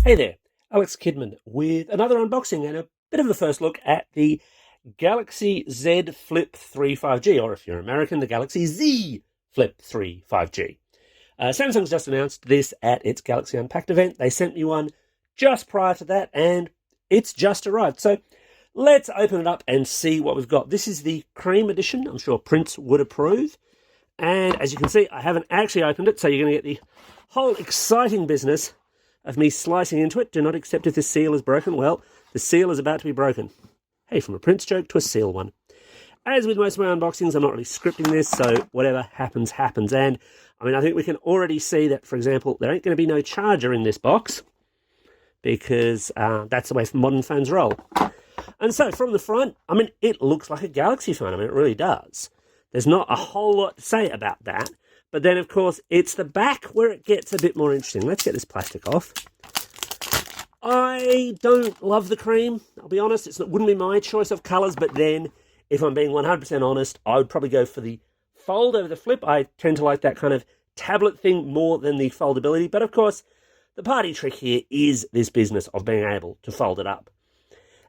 Hey there, Alex Kidman with another unboxing and a bit of a first look at the Galaxy Z Flip3 5G, or if you're American, the Galaxy Z Flip3 5G. Samsung's just announced this at its Galaxy Unpacked event. They sent me one just prior to that, and it's just arrived. So let's open it up and see what we've got. This is the cream edition. I'm sure Prince would approve. And as you can see, I haven't actually opened it, so you're going to get the whole exciting business of me slicing into it. Do not accept if the seal is broken. Well, the seal is about to be broken. Hey, from a Prince joke to a seal one. As with most of my unboxings, I'm not really scripting this, so whatever happens, happens. And, I mean, I think we can already see that, for example, there ain't going to be no charger in this box, because that's the way modern phones roll. And so, from the front, I mean, it looks like a Galaxy phone. I mean, it really does. There's not a whole lot to say about that. But then, of course, it's the back where it gets a bit more interesting. Let's get this plastic off. I don't love the cream. I'll be honest, it wouldn't be my choice of colours. But then, if I'm being 100% honest, I would probably go for the fold over the flip. I tend to like that kind of tablet thing more than the foldability. But, of course, the party trick here is this business of being able to fold it up.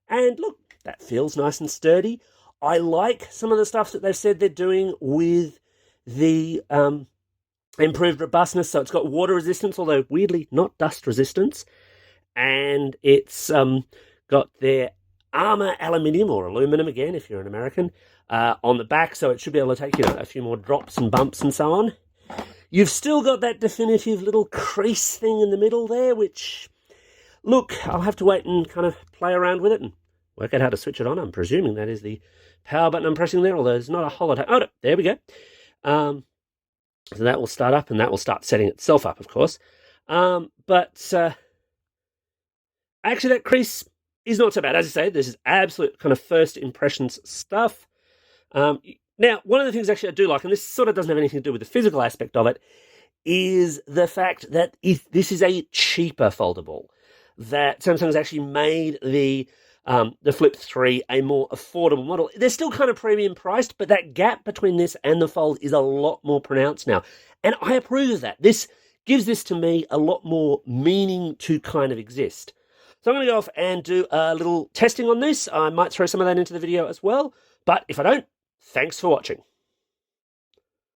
And, look, that feels nice and sturdy. I like some of the stuff that they've said they're doing with the improved robustness. So it's got water resistance, although weirdly not dust resistance. And it's got their armor aluminium, or aluminum again, if you're an American, on the back. So it should be able to take, a few more drops and bumps and so on. You've still got that definitive little crease thing in the middle there, which, look, I'll have to wait and kind of play around with it and work out how to switch it on. I'm presuming that is the power button I'm pressing there, although there's not a whole lot. Oh, no, there we go. So that will start up, and that will start setting itself up, of course. But actually, that crease is not so bad. As I say, this is absolute kind of first impressions stuff. Now, one of the things actually I do like, and this sort of doesn't have anything to do with the physical aspect of it, is the fact that this is a cheaper foldable. That Samsung has actually made the Flip 3 a more affordable model. They're still kind of premium priced, but that gap between this and the Fold is a lot more pronounced now. And I approve of that. This gives this, to me, a lot more meaning to kind of exist. So I'm going to go off and do a little testing on this. I might throw some of that into the video as well. But if I don't, thanks for watching.